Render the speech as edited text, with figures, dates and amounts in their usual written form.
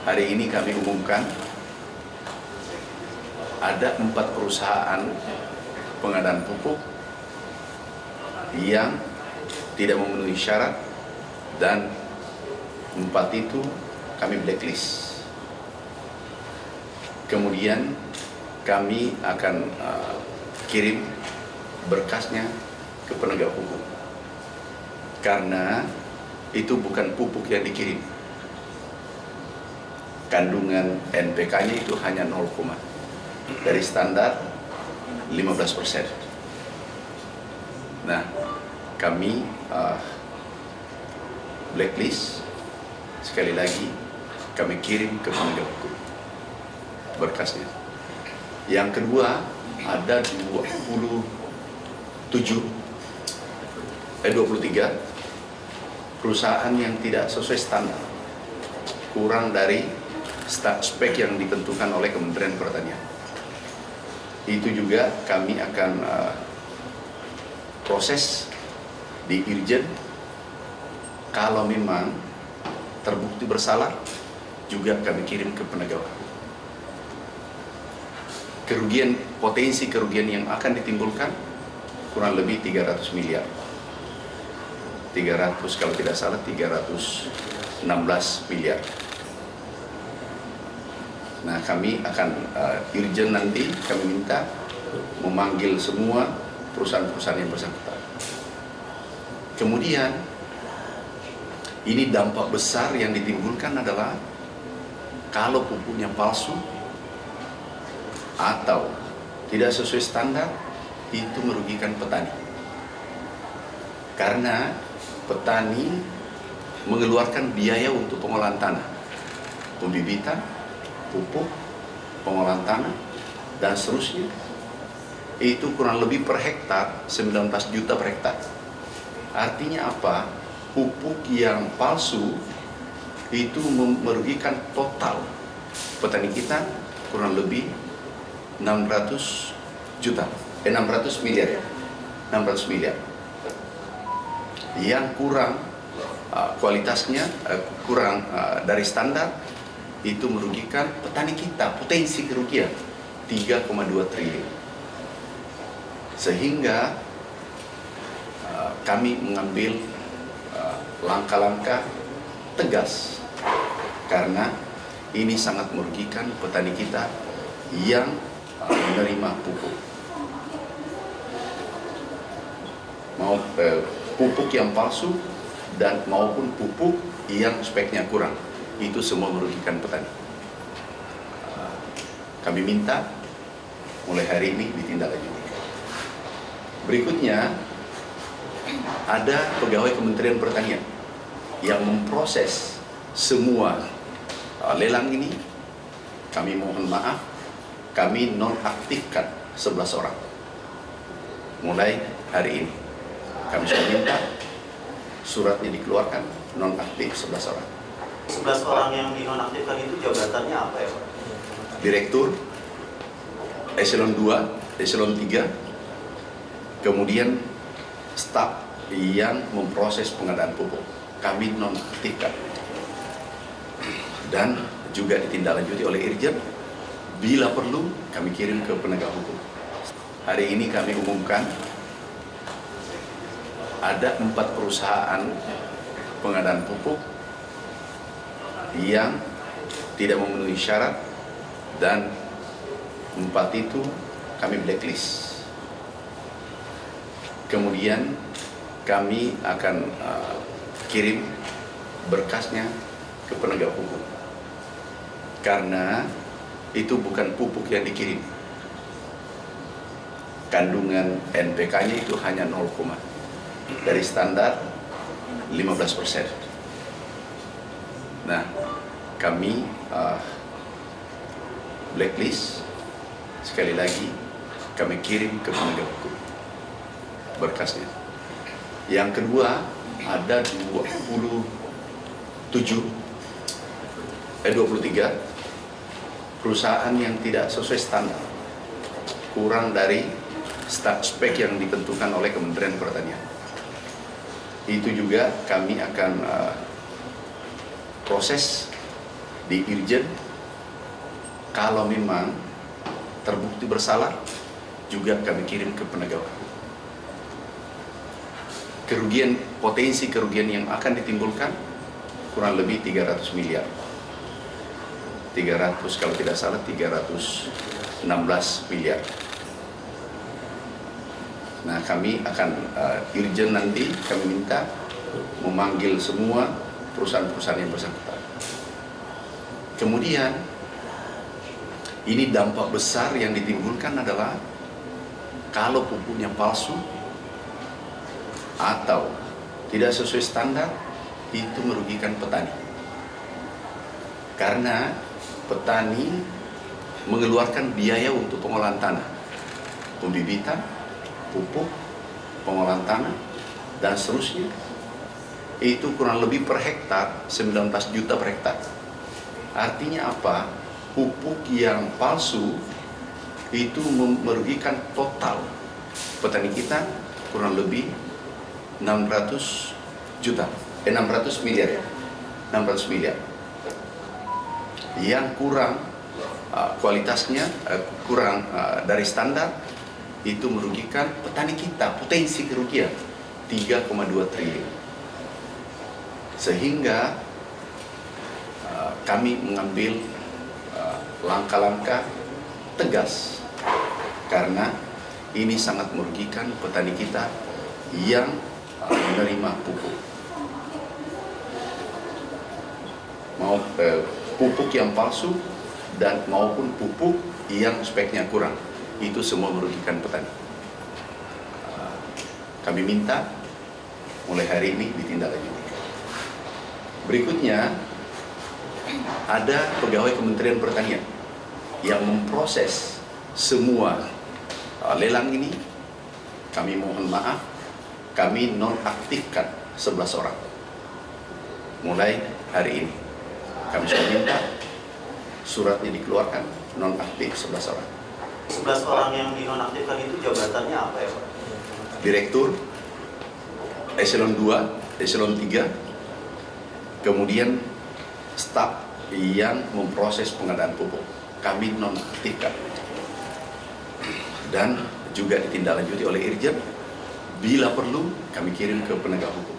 hari ini kami umumkan ada 4 perusahaan pengadaan pupuk yang tidak memenuhi syarat, dan 4 itu kami blacklist. Kemudian kami akan kirim berkasnya ke penegak hukum, karena itu bukan pupuk yang dikirim. Kandungan NPK-nya itu hanya 0, dari standar 15%. Nah, kami blacklist. Sekali lagi kami kirim ke penegak hukum berkasnya. Yang kedua, ada 23 perusahaan yang tidak sesuai standar, kurang dari spek yang ditentukan oleh Kementerian Pertanian. Itu juga kami akan proses di Irjen. Kalau memang terbukti bersalah, juga kami kirim ke penegak hukum. Potensi kerugian yang akan ditimbulkan kurang lebih 300 miliar. 300, kalau tidak salah 316 miliar. Nah, kami akan Irjen nanti kami minta memanggil semua perusahaan-perusahaan yang bersangkutan. Kemudian ini dampak besar yang ditimbulkan adalah kalau pupuknya palsu atau tidak sesuai standar, itu merugikan petani. Karena petani mengeluarkan biaya untuk pengolahan tanah, pembibitan, pupuk, pengolahan tanah, dan seterusnya. Itu kurang lebih per hektar 19 juta per hektar. Artinya apa? Pupuk yang palsu itu merugikan total petani kita kurang lebih 600 miliar ya. 600 miliar. Yang kurang kualitasnya kurang dari standar, itu merugikan petani kita, potensi kerugian 3,2 triliun. Sehingga kami mengambil langkah-langkah tegas, karena ini sangat merugikan petani kita yang menerima pupuk. Mau pupuk yang palsu dan maupun pupuk yang speknya kurang, itu semua merugikan petani. Kami minta mulai hari ini ditindaklanjuti. Berikutnya, ada pegawai Kementerian Pertanian yang memproses semua lelang ini. Kami mohon maaf, kami nonaktifkan 11 orang mulai hari ini. Kami sudah minta suratnya dikeluarkan, nonaktif 11 orang. 11 orang yang dinonaktifkan itu jabatannya apa ya Pak? Direktur, eselon 2, eselon 3, kemudian staf yang memproses pengadaan pupuk, kami nonaktifkan. Dan juga ditindaklanjuti oleh Irjen. Bila perlu, kami kirim ke penegak hukum. Hari ini kami umumkan ada 4 perusahaan pengadaan pupuk yang tidak memenuhi syarat, dan 4 itu kami blacklist. Kemudian kami akan kirim berkasnya ke penegak hukum, karena itu bukan pupuk yang dikirim. Kandungan NPK-nya itu hanya 0, dari standar 15%. Nah, kami blacklist. Sekali lagi kami kirim ke penegak hukum berkasnya. Yang kedua, ada 23 perusahaan yang tidak sesuai standar, kurang dari spek yang ditentukan oleh Kementerian Pertanian. Itu juga kami akan proses di Irjen. Kalau memang terbukti bersalah, juga kami kirim ke penegak hukum. Potensi kerugian yang akan ditimbulkan kurang lebih 300 miliar. 300, kalau tidak salah 316 miliar. Nah, kami akan Irjen nanti kami minta memanggil semua perusahaan-perusahaan yang bersangkutan. Kemudian ini dampak besar yang ditimbulkan adalah kalau pupuknya palsu atau tidak sesuai standar, itu merugikan petani. Karena petani mengeluarkan biaya untuk pengolahan tanah, pembibitan, pupuk, pengolahan tanah, dan seterusnya. Itu kurang lebih per hektar 19 juta per hektar. Artinya apa? Pupuk yang palsu itu merugikan total petani kita kurang lebih 600 miliar ya. 600 miliar. Yang kurang kualitasnya kurang dari standar, itu merugikan petani kita, potensi kerugian 3,2 triliun. Sehingga kami mengambil langkah-langkah tegas karena ini sangat merugikan petani kita yang menerima pupuk. Mau pupuk yang palsu dan maupun pupuk yang speknya kurang, itu semua merugikan petani. Kami minta mulai hari ini ditindaklanjuti. Berikutnya, ada pegawai Kementerian Pertanian yang memproses semua lelang ini. Kami mohon maaf, kami nonaktifkan 11 orang mulai hari ini. Kami sudah minta suratnya dikeluarkan, nonaktif 11 orang. 11 orang yang dinonaktifkan itu jabatannya apa ya Pak? Direktur, eselon 2, eselon 3, kemudian staf yang memproses pengadaan pupuk. Kami nonaktifkan. Dan juga ditindaklanjuti oleh Irjen. Bila perlu, kami kirim ke penegak hukum.